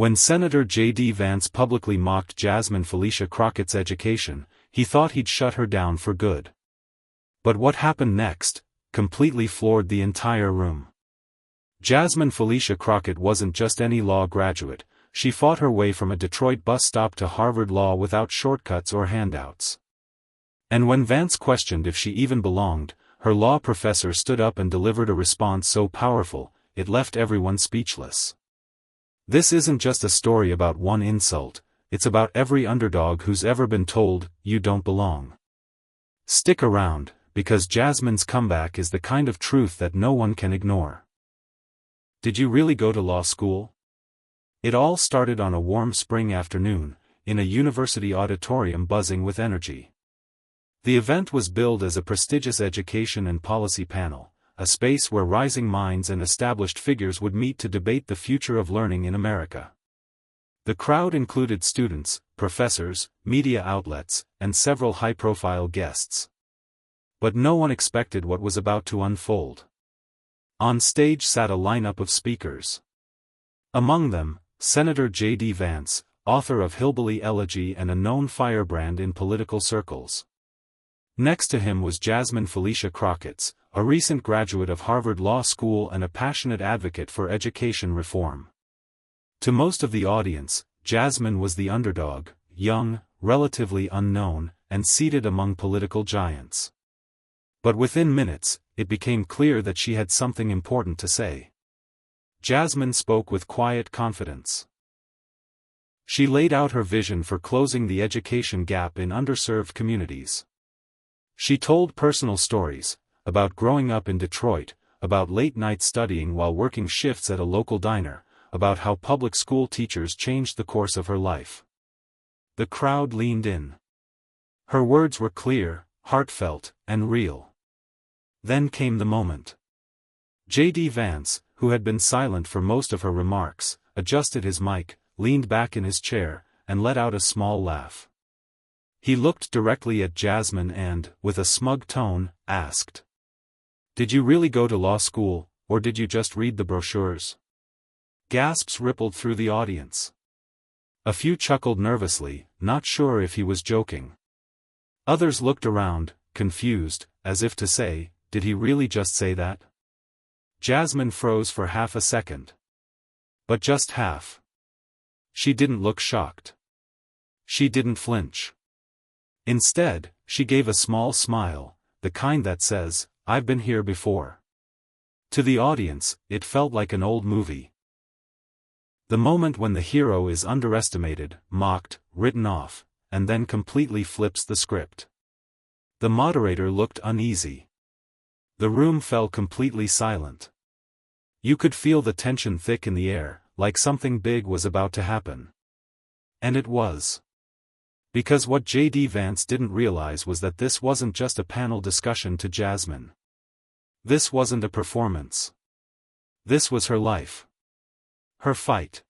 When Senator J.D. Vance publicly mocked Jasmine Felicia Crockett's education, he thought he'd shut her down for good. But what happened next completely floored the entire room. Jasmine Felicia Crockett wasn't just any law graduate. She fought her way from a Detroit bus stop to Harvard Law without shortcuts or handouts. And when Vance questioned if she even belonged, her law professor stood up and delivered a response so powerful, it left everyone speechless. This isn't just a story about one insult, it's about every underdog who's ever been told, "You don't belong." Stick around, because Jasmine's comeback is the kind of truth that no one can ignore. Did you really go to law school? It all started on a warm spring afternoon, in a university auditorium buzzing with energy. The event was billed as a prestigious education and policy panel, a space where rising minds and established figures would meet to debate the future of learning in America. The crowd included students, professors, media outlets, and several high-profile guests. But no one expected what was about to unfold. On stage sat a lineup of speakers. Among them, Senator J.D. Vance, author of Hillbilly Elegy and a known firebrand in political circles. Next to him was Jasmine Felicia Crockett, a recent graduate of Harvard Law School and a passionate advocate for education reform. To most of the audience, Jasmine was the underdog, young, relatively unknown, and seated among political giants. But within minutes, it became clear that she had something important to say. Jasmine spoke with quiet confidence. She laid out her vision for closing the education gap in underserved communities. She told personal stories, about growing up in Detroit, about late-night studying while working shifts at a local diner, about how public school teachers changed the course of her life. The crowd leaned in. Her words were clear, heartfelt, and real. Then came the moment. J.D. Vance, who had been silent for most of her remarks, adjusted his mic, leaned back in his chair, and let out a small laugh. He looked directly at Jasmine and, with a smug tone, asked, "Did you really go to law school, or did you just read the brochures?" Gasps rippled through the audience. A few chuckled nervously, not sure if he was joking. Others looked around, confused, as if to say, did he really just say that? Jasmine froze for half a second. But just half. She didn't look shocked. She didn't flinch. Instead, she gave a small smile, the kind that says, "I've been here before." To the audience, it felt like an old movie. The moment when the hero is underestimated, mocked, written off, and then completely flips the script. The moderator looked uneasy. The room fell completely silent. You could feel the tension thick in the air, like something big was about to happen. And it was. Because what J.D. Vance didn't realize was that this wasn't just a panel discussion to Jasmine. This wasn't a performance. This was her life. Her fight.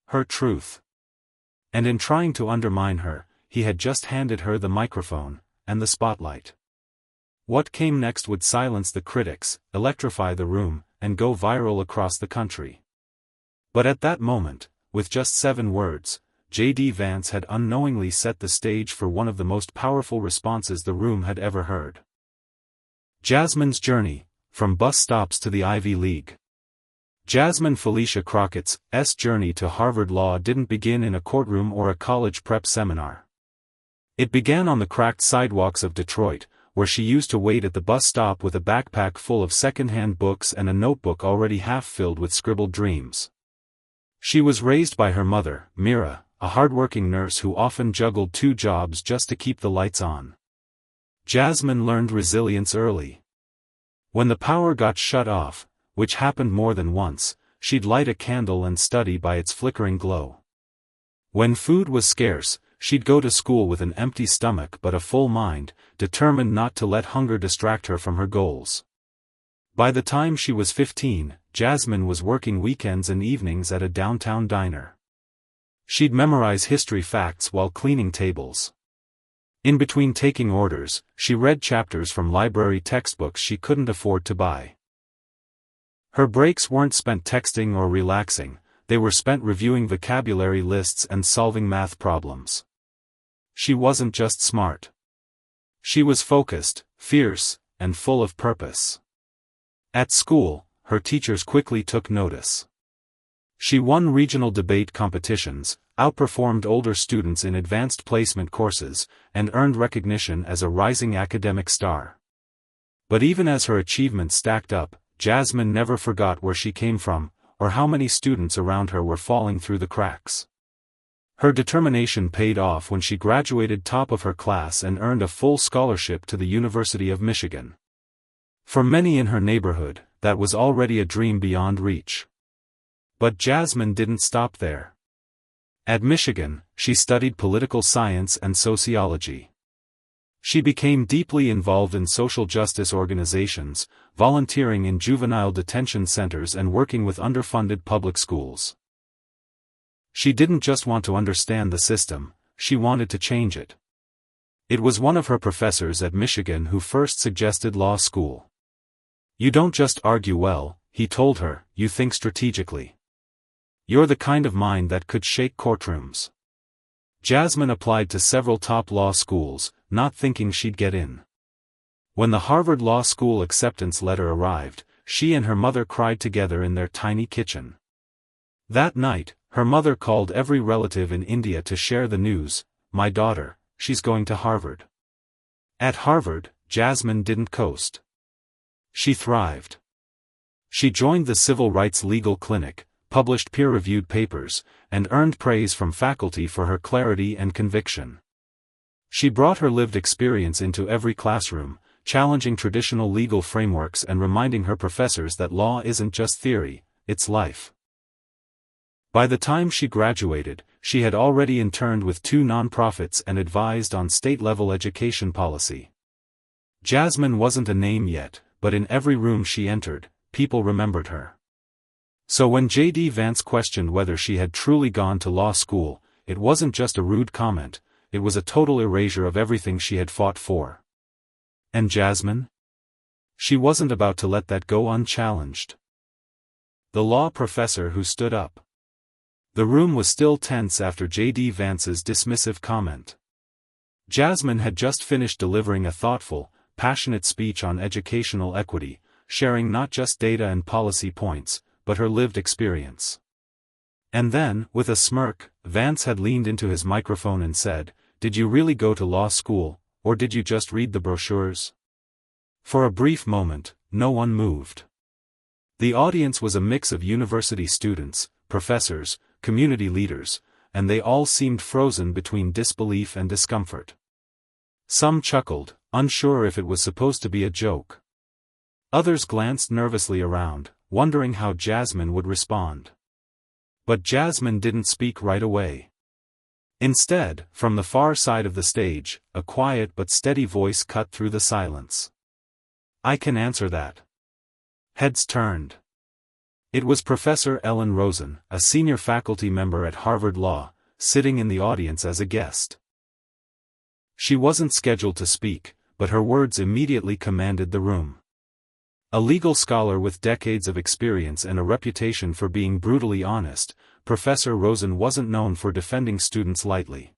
Her truth. And in trying to undermine her, he had just handed her the microphone, and the spotlight. What came next would silence the critics, electrify the room, and go viral across the country. But at that moment, with just 7 words, J.D. Vance had unknowingly set the stage for one of the most powerful responses the room had ever heard. Jasmine's journey, from bus stops to the Ivy League. Jasmine Felicia Crockett's journey to Harvard Law didn't begin in a courtroom or a college prep seminar. It began on the cracked sidewalks of Detroit, where she used to wait at the bus stop with a backpack full of second-hand books and a notebook already half-filled with scribbled dreams. She was raised by her mother, Mira, a hardworking nurse who often juggled 2 jobs just to keep the lights on. Jasmine learned resilience early. When the power got shut off, which happened more than once, she'd light a candle and study by its flickering glow. When food was scarce, she'd go to school with an empty stomach but a full mind, determined not to let hunger distract her from her goals. By the time she was 15, Jasmine was working weekends and evenings at a downtown diner. She'd memorize history facts while cleaning tables. In between taking orders, she read chapters from library textbooks she couldn't afford to buy. Her breaks weren't spent texting or relaxing, they were spent reviewing vocabulary lists and solving math problems. She wasn't just smart. She was focused, fierce, and full of purpose. At school, her teachers quickly took notice. She won regional debate competitions, outperformed older students in advanced placement courses, and earned recognition as a rising academic star. But even as her achievements stacked up, Jasmine never forgot where she came from, or how many students around her were falling through the cracks. Her determination paid off when she graduated top of her class and earned a full scholarship to the University of Michigan. For many in her neighborhood, that was already a dream beyond reach. But Jasmine didn't stop there. At Michigan, she studied political science and sociology. She became deeply involved in social justice organizations, volunteering in juvenile detention centers and working with underfunded public schools. She didn't just want to understand the system, she wanted to change it. It was one of her professors at Michigan who first suggested law school. "You don't just argue well," he told her, "you think strategically. You're the kind of mind that could shake courtrooms." Jasmine applied to several top law schools, not thinking she'd get in. When the Harvard Law School acceptance letter arrived, she and her mother cried together in their tiny kitchen. That night, her mother called every relative in India to share the news, "My daughter, she's going to Harvard." At Harvard, Jasmine didn't coast. She thrived. She joined the Civil Rights Legal Clinic, published peer-reviewed papers, and earned praise from faculty for her clarity and conviction. She brought her lived experience into every classroom, challenging traditional legal frameworks and reminding her professors that law isn't just theory, it's life. By the time she graduated, she had already interned with 2 nonprofits and advised on state-level education policy. Jasmine wasn't a name yet, but in every room she entered, people remembered her. So when J.D. Vance questioned whether she had truly gone to law school, it wasn't just a rude comment, it was a total erasure of everything she had fought for. And Jasmine? She wasn't about to let that go unchallenged. The law professor who stood up. The room was still tense after J.D. Vance's dismissive comment. Jasmine had just finished delivering a thoughtful, passionate speech on educational equity, sharing not just data and policy points, but her lived experience. And then, with a smirk, Vance had leaned into his microphone and said, "Did you really go to law school, or did you just read the brochures?" For a brief moment, no one moved. The audience was a mix of university students, professors, community leaders, and they all seemed frozen between disbelief and discomfort. Some chuckled, unsure if it was supposed to be a joke. Others glanced nervously around, wondering how Jasmine would respond. But Jasmine didn't speak right away. Instead, from the far side of the stage, a quiet but steady voice cut through the silence. "I can answer that." Heads turned. It was Professor Ellen Rosen, a senior faculty member at Harvard Law, sitting in the audience as a guest. She wasn't scheduled to speak, but her words immediately commanded the room. A legal scholar with decades of experience and a reputation for being brutally honest, Professor Rosen wasn't known for defending students lightly.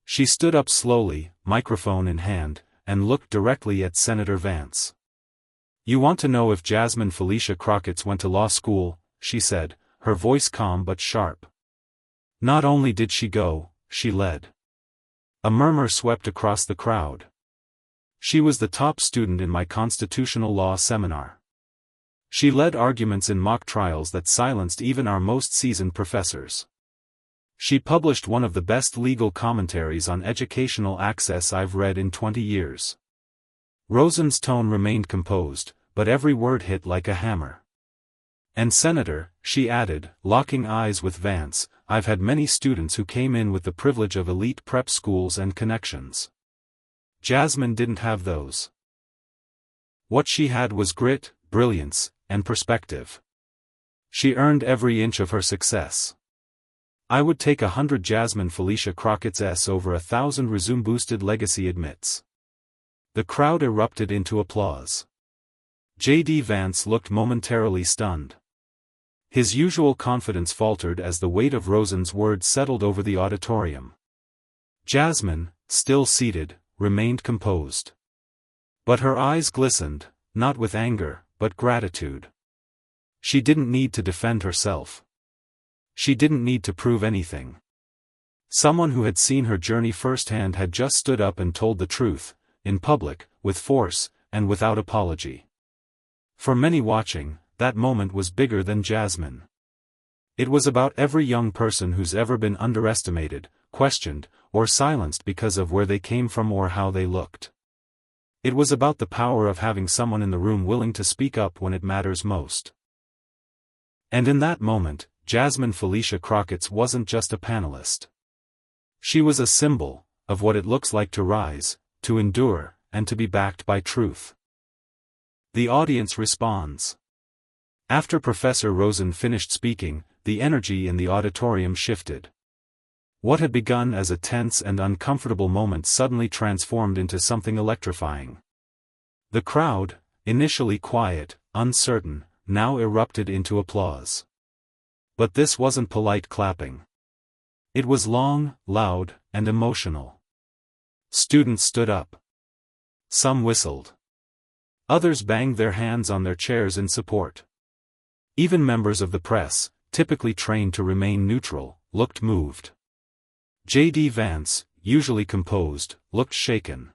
She stood up slowly, microphone in hand, and looked directly at Senator Vance. "You want to know if Jasmine Felicia Crockett went to law school," she said, her voice calm but sharp. "Not only did she go, she led." A murmur swept across the crowd. "She was the top student in my constitutional law seminar. She led arguments in mock trials that silenced even our most seasoned professors. She published one of the best legal commentaries on educational access I've read in 20 years. Rosen's tone remained composed, but every word hit like a hammer. "And Senator," she added, locking eyes with Vance, "I've had many students who came in with the privilege of elite prep schools and connections. Jasmine didn't have those. What she had was grit, brilliance, and perspective. She earned every inch of her success. I would take 100 Jasmine Felicia Crockett's over 1,000 resume-boosted legacy admits." The crowd erupted into applause. J.D. Vance looked momentarily stunned. His usual confidence faltered as the weight of Rosen's words settled over the auditorium. Jasmine, still seated, remained composed. But her eyes glistened, not with anger, but gratitude. She didn't need to defend herself. She didn't need to prove anything. Someone who had seen her journey firsthand had just stood up and told the truth, in public, with force, and without apology. For many watching, that moment was bigger than Jasmine. It was about every young person who's ever been underestimated, questioned, or silenced because of where they came from or how they looked. It was about the power of having someone in the room willing to speak up when it matters most. And in that moment, Jasmine Felicia Crockett wasn't just a panelist. She was a symbol of what it looks like to rise, to endure, and to be backed by truth. The audience responds. After Professor Rosen finished speaking, the energy in the auditorium shifted. What had begun as a tense and uncomfortable moment suddenly transformed into something electrifying. The crowd, initially quiet, uncertain, now erupted into applause. But this wasn't polite clapping. It was long, loud, and emotional. Students stood up. Some whistled. Others banged their hands on their chairs in support. Even members of the press, typically trained to remain neutral, looked moved. J.D. Vance, usually composed, looked shaken.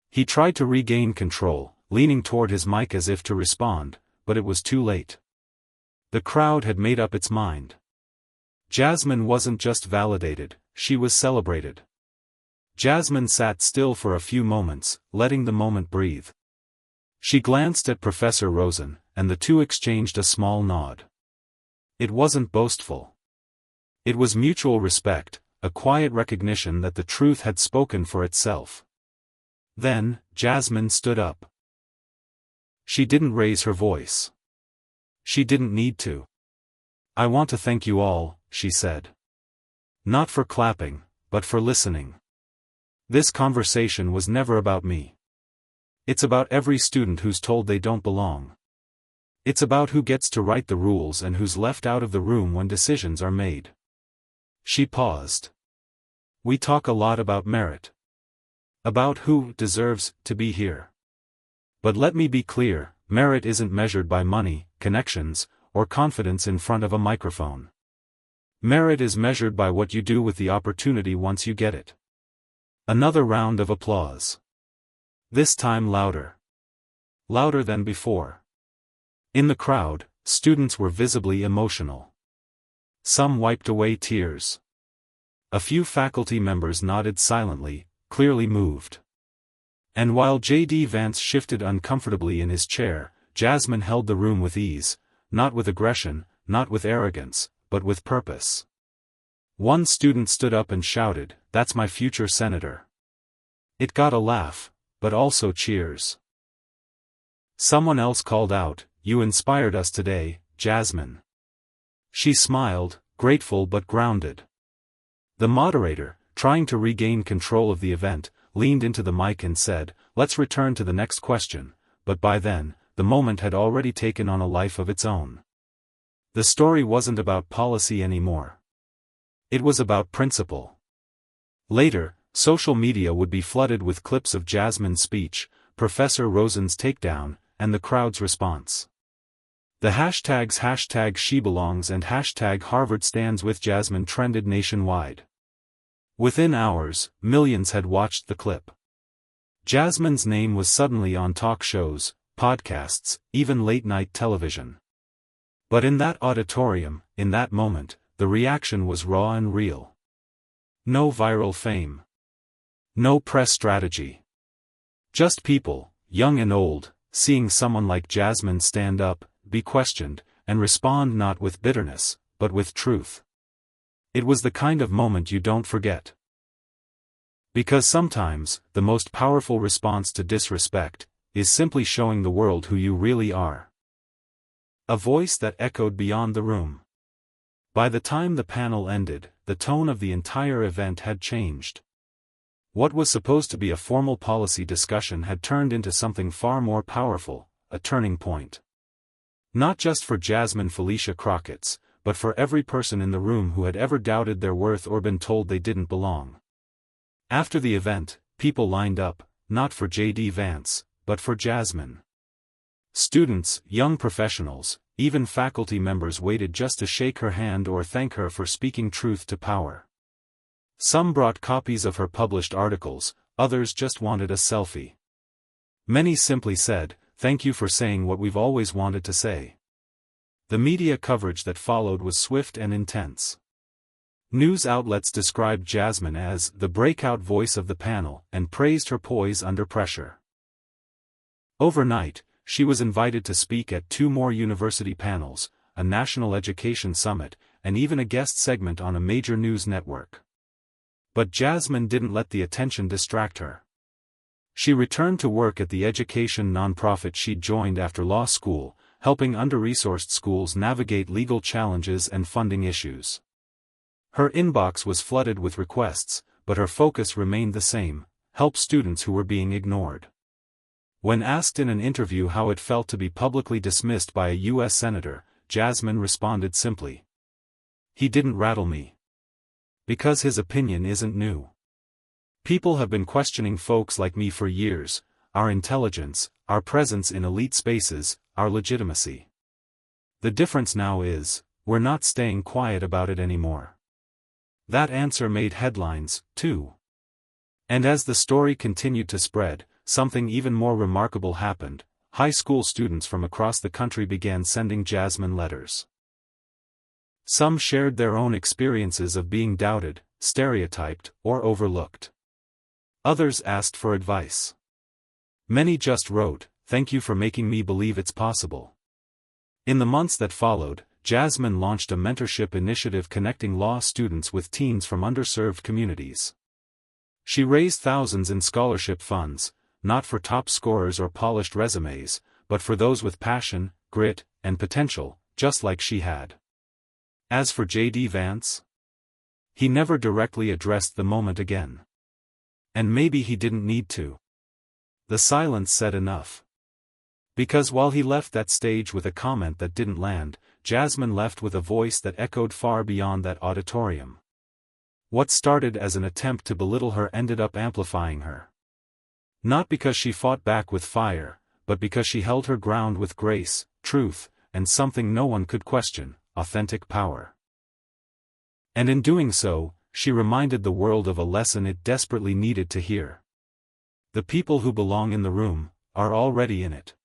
He tried to regain control, leaning toward his mic as if to respond, but it was too late. The crowd had made up its mind. Jasmine wasn't just validated, she was celebrated. Jasmine sat still for a few moments, letting the moment breathe. She glanced at Professor Rosen, and the two exchanged a small nod. It wasn't boastful. It was mutual respect, a quiet recognition that the truth had spoken for itself. Then, Jasmine stood up. She didn't raise her voice. She didn't need to. "I want to thank you all," she said. "Not for clapping, but for listening. This conversation was never about me. It's about every student who's told they don't belong. It's about who gets to write the rules and who's left out of the room when decisions are made." She paused. "We talk a lot about merit. About who deserves to be here. But let me be clear, merit isn't measured by money, connections, or confidence in front of a microphone. Merit is measured by what you do with the opportunity once you get it." Another round of applause. This time louder. Louder than before. In the crowd, students were visibly emotional. Some wiped away tears. A few faculty members nodded silently, clearly moved. And while J.D. Vance shifted uncomfortably in his chair, Jasmine held the room with ease, not with aggression, not with arrogance, but with purpose. One student stood up and shouted, "That's my future senator." It got a laugh, but also cheers. Someone else called out, "You inspired us today, Jasmine." She smiled, grateful but grounded. The moderator, trying to regain control of the event, leaned into the mic and said, "Let's return to the next question," but by then, the moment had already taken on a life of its own. The story wasn't about policy anymore. It was about principle. Later, social media would be flooded with clips of Jasmine's speech, Professor Rosen's takedown, and the crowd's response. The hashtags #SheBelongs and #HarvardStandsWithJasmine trended nationwide. Within hours, millions had watched the clip. Jasmine's name was suddenly on talk shows, podcasts, even late-night television. But in that auditorium, in that moment, the reaction was raw and real. No viral fame. No press strategy. Just people, young and old, seeing someone like Jasmine stand up, be questioned, and respond not with bitterness, but with truth. It was the kind of moment you don't forget. Because sometimes, the most powerful response to disrespect is simply showing the world who you really are. A voice that echoed beyond the room. By the time the panel ended, the tone of the entire event had changed. What was supposed to be a formal policy discussion had turned into something far more powerful, a turning point. Not just for Jasmine Felicia Crockett's, but for every person in the room who had ever doubted their worth or been told they didn't belong. After the event, people lined up, not for VANCE, but for Jasmine. Students, young professionals, even faculty members waited just to shake her hand or thank her for speaking truth to power. Some brought copies of her published articles, others just wanted a selfie. Many simply said, "Thank you for saying what we've always wanted to say." The media coverage that followed was swift and intense. News outlets described Jasmine as the breakout voice of the panel and praised her poise under pressure. Overnight, she was invited to speak at 2 more university panels, a national education summit, and even a guest segment on a major news network. But Jasmine didn't let the attention distract her. She returned to work at the education nonprofit she'd joined after law school, helping under-resourced schools navigate legal challenges and funding issues. Her inbox was flooded with requests, but her focus remained the same: help students who were being ignored. When asked in an interview how it felt to be publicly dismissed by a U.S. senator, Jasmine responded simply, "He didn't rattle me. Because his opinion isn't new. People have been questioning folks like me for years, our intelligence, our presence in elite spaces, our legitimacy. The difference now is, we're not staying quiet about it anymore." That answer made headlines, too. And as the story continued to spread, something even more remarkable happened. High school students from across the country began sending Jasmine letters. Some shared their own experiences of being doubted, stereotyped, or overlooked. Others asked for advice. Many just wrote, "Thank you for making me believe it's possible." In the months that followed, Jasmine launched a mentorship initiative connecting law students with teens from underserved communities. She raised thousands in scholarship funds, not for top scorers or polished resumes, but for those with passion, grit, and potential, just like she had. As for VANCE, he never directly addressed the moment again. And maybe he didn't need to. The silence said enough. Because while he left that stage with a comment that didn't land, Jasmine left with a voice that echoed far beyond that auditorium. What started as an attempt to belittle her ended up amplifying her. Not because she fought back with fire, but because she held her ground with grace, truth, and something no one could question: authentic power. And in doing so, she reminded the world of a lesson it desperately needed to hear. The people who belong in the room are already in it.